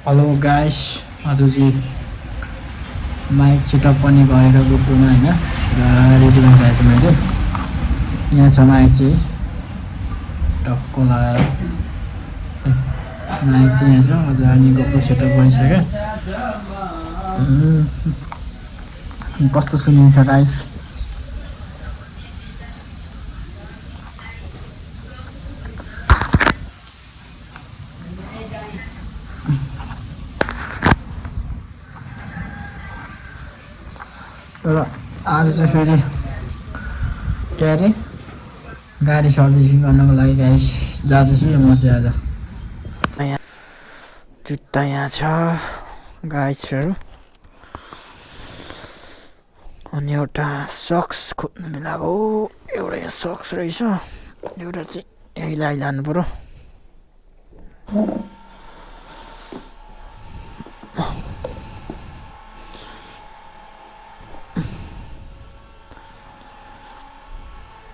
Hello guys, आज चाहिँ mic setup पनि गरेर गोप्रोमा हैन र रेडी भइरहेको छु मैले। यहाँ छ माइक चाहिँ टक्क लगाएर माइक चाहिँ यहाँ छ। अझ अनि गोप्रो सेटअप गरिसक्यो। कस्तो सुनिन्छ गाइस? तर आज चाहिँ फेरि के अरे गाडी सर्भिसिङ गर्नको लागि गाइस जाँदैछु म चाहिँ आज। यहाँ जुत्ता यहाँ छ गाइसहरू, अनि एउटा सक्स खोज्नु मिलाएको। एउटा यहाँ सक्स रहेछ, एउटा चाहिँ यही लानु पर्यो।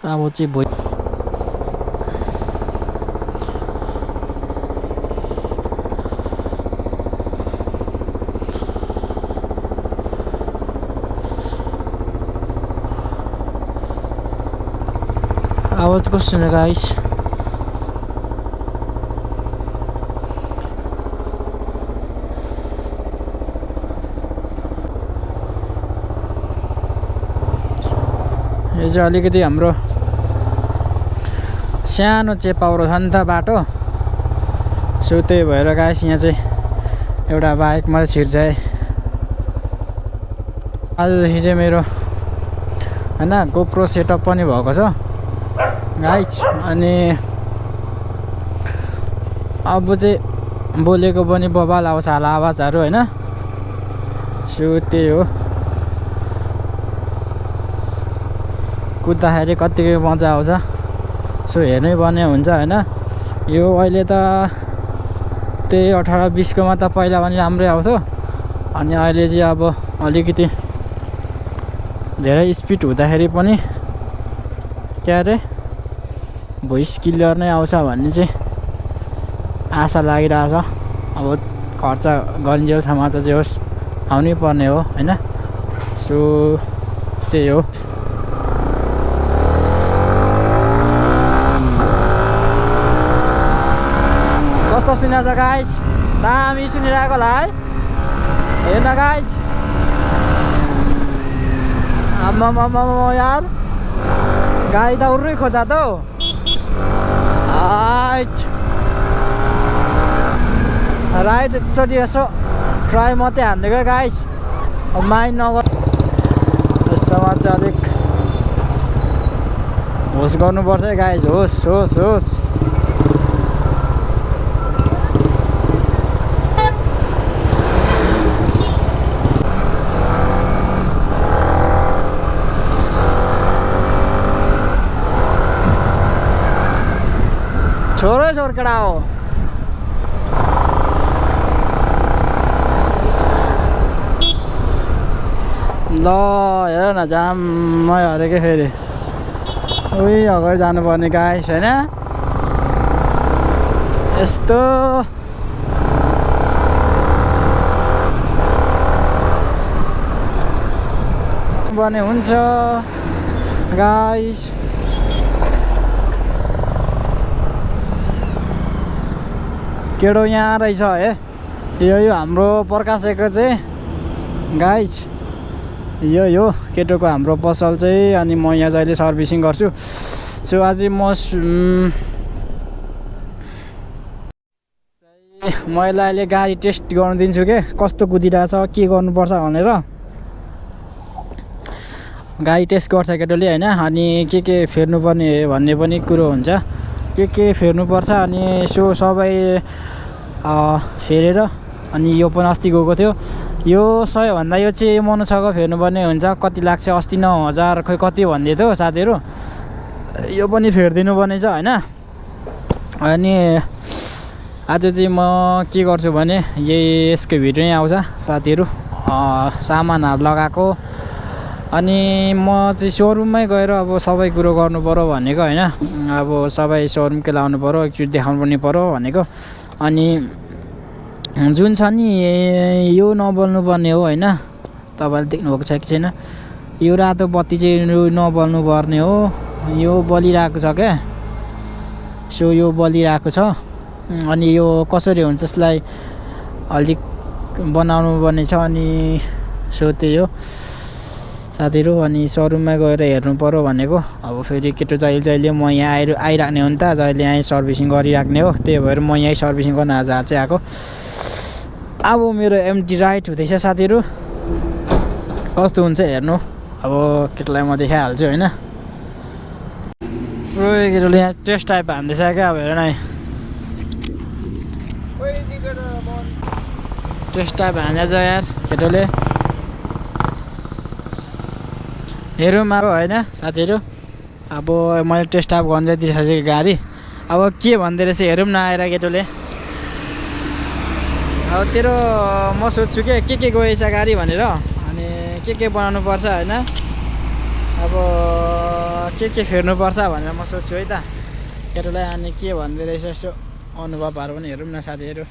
अब चाहिँ भयो आवाज कस्तो सुन्यो गाइस? यो चाहिँ अलिकति हाम्रो सानो चेपाउरो छ नि त बाटो, सो त्यही भएर गाइस यहाँ चाहिँ एउटा बाइक मात्रै छिर्छ है। आजदेखि चाहिँ मेरो हैन गोप्रो सेटअप पनि भएको छ गाइस। अनि अब चाहिँ बोलेको पनि बबाल आउँछ होला आवाजहरू हैन, सो त्यही हो। कुद्दाखेरि कतिको मजा आउँछ, सो हेर्नै पर्ने हुन्छ हैन। यो अहिले त त्यही 18-20 कोमा त पहिला पनि राम्रै आउँथ्यो, अनि अहिले चाहिँ अब अलिकति धेरै स्पिड हुँदाखेरि पनि के अरे भोइस क्लियर नै आउँछ भन्ने चाहिँ आशा लागिरहेछ। अब खर्च गरिन्जेलसम्म त जे होस् आउनै पर्ने हो हैन, सो त्यही हो। कस्तो सुनिन्छ गाइस? दामी सुनिरहेको होला है, हेर्न गाइस। आम्मामामा यार, गाडी त उर्रै खोजा त हौ। राइट एकचोटि यसो ट्राई मात्रै हानिदिएको गाइस, माइन्ड नगर। यस्तोमा चाहिँ अलिक होस गर्नुपर्छ है गाइस, होस होस होस। छोरो केटा हो। ल हेर न जाममै हरेकै फेरि उही अगाडि जानुपर्ने गाइस होइन। यस्तो भने हुन्छ गाइस। केटो यहाँ रहेछ है, यो हाम्रो प्रकाशको चाहिँ गाइस, यो केटोको हाम्रो पसल चाहिँ। अनि म यहाँ जहिले सर्भिसिङ गर्छु, सो आज मैले अहिले गाडी टेस्ट गर्नु दिन्छु के कस्तो कुदिरहेछ के गर्नुपर्छ भनेर। गाडी टेस्ट गर्छ केटोले होइन, अनि के फेर्नुपर्ने भन्ने पनि कुरो हुन्छ, के फेर्नुपर्छ। अनि सो सबै फेरेर, अनि यो पनि अस्ति गएको थियो, यो 100 भन्दा यो चाहिँ मनुष्यको फेर्नुपर्ने हुन्छ। कति लाग्छ अस्ति 9000 खै कति भन्दै थियो साथीहरू, यो पनि फेरिदिनु पर्ने छ होइन। अनि आज चाहिँ म के गर्छु भने यही यसको भिडियो नै आउँछ साथीहरू, सामानहरू लगाएको। अनि म चाहिँ सोरुममै गएर अब सबै कुरो गर्नु पर्यो भनेको हैन। अब सबै सोरुमकै लाउनु पर्यो, एकचोटि देखाउनु पनि पर्यो भनेको। अनि जुन छ नि यो नबल्नु पर्ने हो होइन, तपाईँले देख्नुभएको छ कि छैन, यो रातो बत्ती चाहिँ नबल्नु पर्ने हो, यो बलिरहेको छ क्या। सो यो बलिरहेको छ, अनि यो कसरी हुन्छ यसलाई अलिक बनाउनु पर्ने छ। अनि सो त्यही हो साथीहरू। अनि सोरुममा गएर हेर्नु पर्यो भनेको। अब फेरि केटो जहिले म यहाँ आइराख्ने हो नि त, जहिले यहाँ सर्भिसिङ गरिराख्ने हो, त्यही भएर म यहीँ सर्भिसिङ गर्न आज चाहिँ आएको। अब मेरो एमटी राइट हुँदैछ साथीहरू, कस्तो हुन्छ हेर्नु। अब केटोलाई म देखाइहाल्छु होइन। केटोले यहाँ टेस्ट टाइप हान्दैछ क्या, अब हेर न, टेस्ट टाइप हान्दैछ यार केटोले। हेरौँ अब होइन साथीहरू। अब मैले टेस्ट टाइप गर्न दिइसकेको गाडी, अब के भन्दो रहेछ हेरौँ न आएर केटोले। अब तेरो म सोध्छु के गएछ गाडी भनेर, अनि के बनाउनु पर्छ होइन, अब के फेर्नुपर्छ भनेर म सोध्छु है त केटोलाई। अनि के भन्दो रहेछ यसो अनुभवहरू पनि हेरौँ न साथीहरू,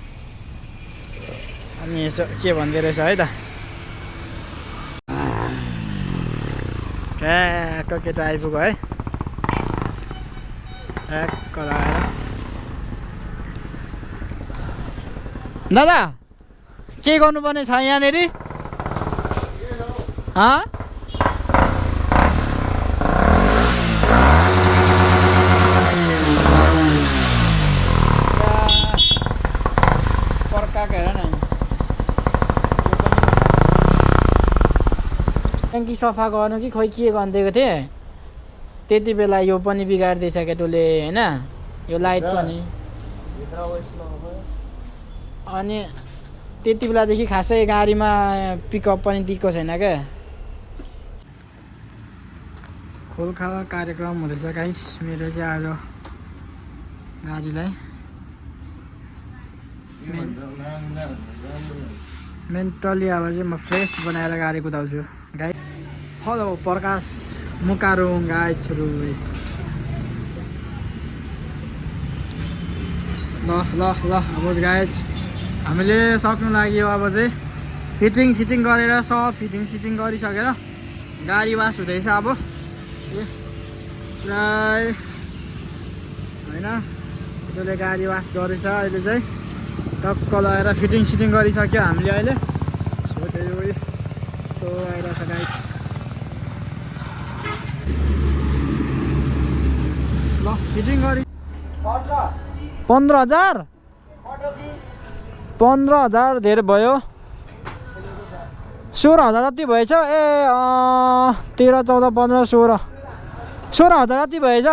अनि यसो के भन्दो रहेछ है त। ट्याक्क केटो आइपुग्यो है, ट्याक्क लगाएर। दादा के गर्नुपर्ने छ यहाँनिर? पर्काएको हेर न, ट्याङ्की सफा गर्नु कि खोइ के गरिदिएको थिएँ त्यति बेला यो पनि बिगारिदिएछ केटोले होइन, यो लाइट पनि। अनि त्यति बेलादेखि खासै गाडीमा पिकअप पनि दिएको छैन क्या। खोलखाला कार्यक्रम हुँदैछ गाइस मेरो चाहिँ आज गाडीलाई। मेन्टली अब चाहिँ म फ्रेस बनाएर गाडी कुदाउँछु गाइस। हेलो प्रकाश मुकारुङ गाइजहरू, ल अब गाइज हामीले सक्नु लाग्यो। अब चाहिँ फिटिङ गरेर सब फिटिङ गरिसकेर गाडी वास हुँदैछ अब प्राय होइन। त्यसले गाडी वास गरेछ अहिले चाहिँ टक्क लगाएर फिटिङ गरिसक्यो हामीले अहिले। सो त्यही हो यस्तो आइरहेछ गाइज। ल फिटिङ गरी 15,000 15,000 धेरै भयो। 16,000 जति भएछ। ए 13, 14, 15, 16,000 जति भएछ।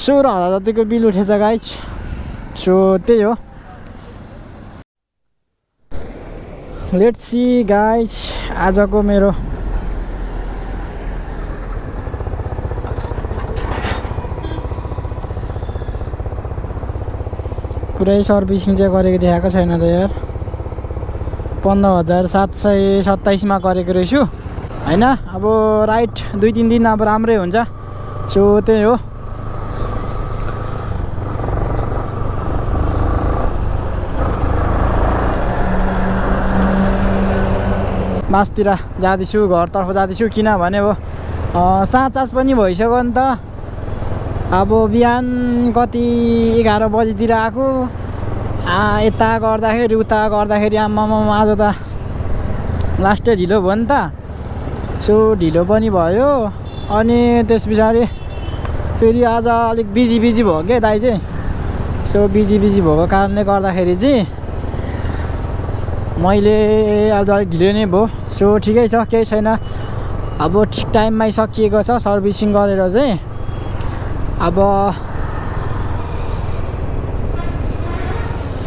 16,000 जतिको बिल उठेछ गाइज। सो त्यही हो। लेट्स सी गाइज आजको मेरो पुरै सर्भिसिङ चाहिँ गरेको देखाएको छैन त यार। 15,727 गरेको रहेछु होइन। अब राइट 2-3 दिन अब राम्रै हुन्छ। सो त्यही हो। मासतिर जाँदैछु, घरतर्फ जाँदैछु, किनभने अब साँझ पनि भइसक्यो नि त। अब बिहान कति 11 बजीतिर आएको, यता गर्दाखेरि उता गर्दाखेरि आम्मामा आज त लास्टै ढिलो भयो नि त। सो ढिलो पनि भयो। अनि त्यस पछाडि फेरि आज अलिक बिजी भयो क्या दाइ चाहिँ। सो बिजी भएको कारणले गर्दाखेरि चाहिँ मैले आज अलिक ढिलो नै भयो। सो ठिकै छ, केही छैन। अब ठिक टाइममै सकिएको छ सर्भिसिङ गरेर चाहिँ। अब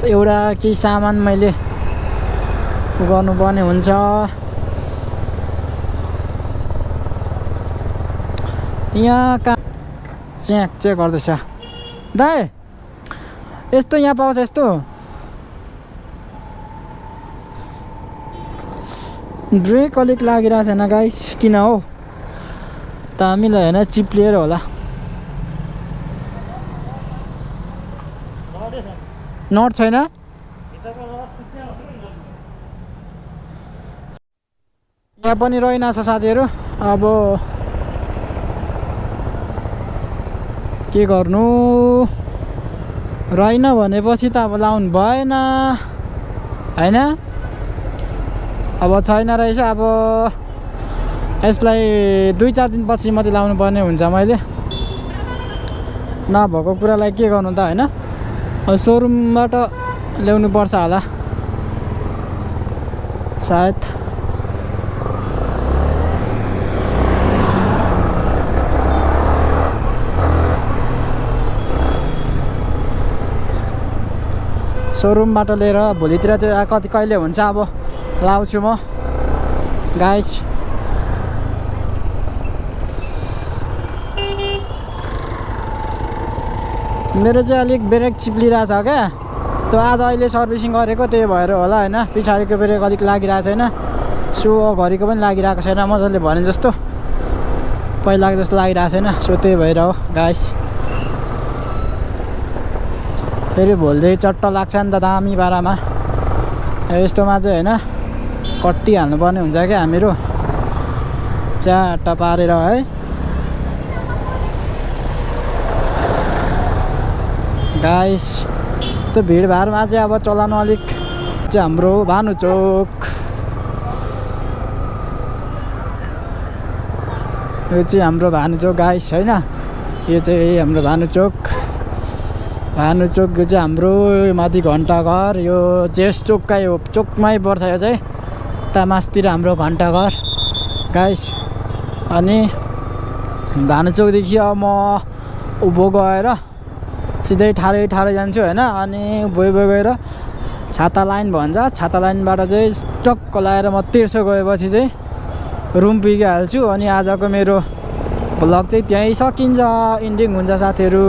एउटा केही सामान मैले गर्नुपर्ने हुन्छ। यहाँ कहाँ च्याक गर्दैछ दाइ, यस्तो यहाँ पाउँछ यस्तो ब्रेक अलिक लागिरहेको छैन गाइस, किन हो त हामीलाई होइन चिप्लिएर होला। नट छैन यहाँ पनि रहेनछ साथीहरू अब के गर्नु रहेन भनेपछि त अब लाउनु भएन हैन अब छैन रहेछ अब यसलाई 2-4 दिनपछि मात्रै लाउनु पर्ने हुन्छ मैले नभएको कुरालाई के गर्नु त हैन सोरुमबाट ल्याउनु पर्छ होला सायद सोरुमबाट लिएर भोलितिर कति कहिले हुन्छ अब लाउँछु म गाइस मेरो चाहिँ अलिक ब्रेक चिप्लिरहेछ क्या त्यो आज अहिले सर्भिसिङ गरेको त्यही भएर होला हैन पछाडिको ब्रेक अलिक लागिरहेको छैन सो घरिको पनि लागिरहेको छैन मजाले भने जस्तो पहिलाको जस्तो लागिरहेको छैन सो त्यही भएर हो गाइस फेरि भोलिदेखि चट्ट लाग्छ नि त दामी पारामा यस्तोमा चाहिँ हैन कट्टी हाल्नुपर्ने हुन्छ क्या हामीहरू च्याट्ट पारेर है गाइस त्यो भिडभाडमा चाहिँ अब चलाउनु अलिक चाहिँ हाम्रो भानुचोक यो चाहिँ हाम्रो भानुचोक गाइस हैन यो चाहिँ हाम्रो भानुचोक यो चाहिँ हाम्रो माथि घन्टाघर यो जेस चोककै हो चोकमै पर्छ यो चाहिँ उता मास्तिर हाम्रो घन्टाघर गाइस अनि भानुचोकदेखि अब म उभो गएर सिधै ठाडै जान्छु हैन अनि उभो गएर छाता लाइन भन्छ छाता लाइनबाट चाहिँ टक्क लगाएर म तेर्सो गएपछि चाहिँ रुम पुगिहाल्छु अनि आजको मेरो भ्लग चाहिँ त्यहीँ सकिन्छ इन्डिङ हुन्छ साथीहरू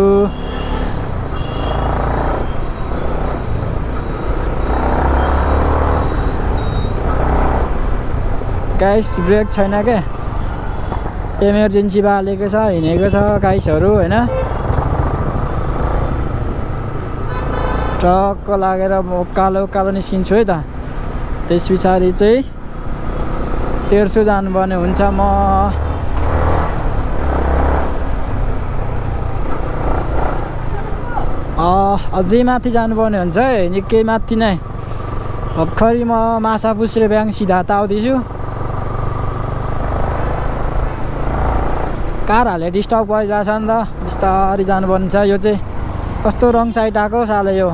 गाइस ब्रेक छैन क्या इमर्जेन्सी बालेको छ हिँडेको छ गाइसहरू हैन टक्क लागेर म उकालो निस्किन्छु है त त्यस पछाडि चाहिँ तेर्सो जानुपर्ने हुन्छ म अझै माथि जानुपर्ने हुन्छ है निकै माथि नै भर्खरै म माछा पुछ्रे ब्याङ सिधा त आउँदैछु कारहरूले डिस्टर्ब गरिरहेछ नि त बिस्तारै जानुपर्ने छ यो चाहिँ कस्तो रङ साइड आएको साले यो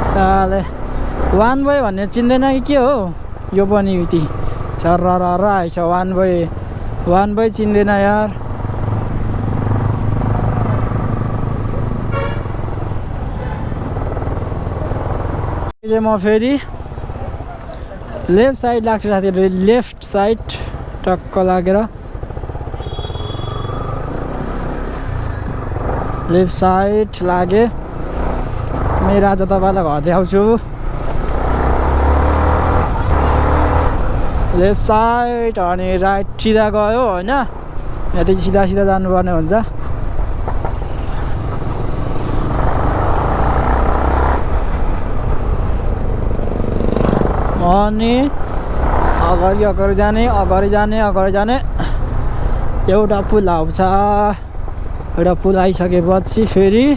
साले वान वे भन्ने चिन्दैन कि के हो यो पनि उति सर आएछ वान वे चिन्दैन यार म फेरि लेफ्ट साइड लाग्छु साथीहरू लेफ्ट साइड टक्क लागेर लेफ्ट साइड लागे मेरो आज तपाईँलाई घर देखाउँछु लेफ्ट साइड अनि राइट सिधा गयो होइन यहाँदेखि सिधा जानुपर्ने हुन्छ अनि अगाडि जाने एउटा पुल आउँछ एउटा पुल आइसकेपछि फेरि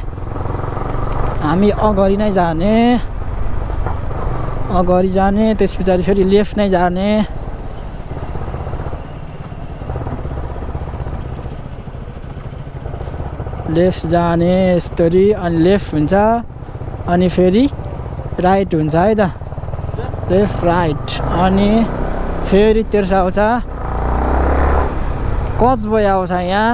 हामी अगाडि नै जाने त्यस पछाडि फेरि लेफ्ट नै जाने यस्तरी अनि लेफ्ट हुन्छ अनि फेरि राइट हुन्छ है त लेफ्ट राइट अनि फेरि तेर्सो आउँछ कचबोय आउँछ यहाँ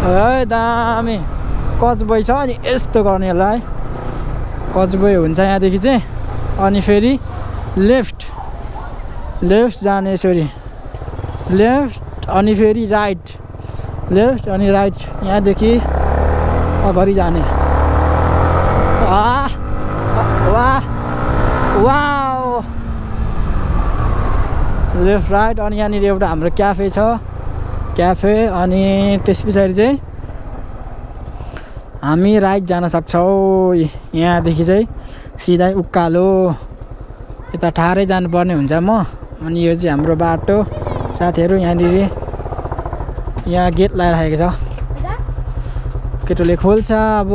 है दामी कचबोय छ अनि यस्तो गर्नेलाई कचबोय हुन्छ यहाँदेखि चाहिँ अनि फेरि लेफ्ट जाने यसरी लेफ्ट अनि फेरि राइट लेफ्ट अनि राइट यहाँदेखि अगाडि जाने वाह लेफ्ट राइट अनि यहाँनिर एउटा हाम्रो क्याफे छ क्याफे अनि त्यस पछाडि चाहिँ हामी राइट जान सक्छौँ यहाँदेखि चाहिँ सिधै उकालो यता ठाडै जानुपर्ने हुन्छ म अनि यो चाहिँ हाम्रो बाटो साथीहरू यहाँनिर यहाँ गेट लगाइराखेको छ केटोले खोल्छ अब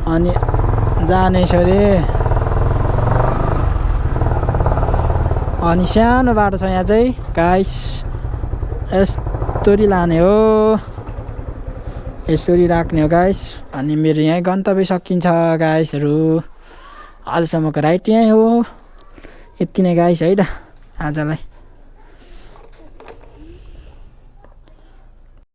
अनि जानेछ अरे अनि सानो बाटो छ यहाँ चाहिँ गाइस यस्तरी लाने हो यसरी राख्ने हो गाइस अनि मेरो यहीँ गन्तव्य सकिन्छ गाइसहरू आजसम्मको राइड यहीँ हो यति नै गाइस है त आजलाई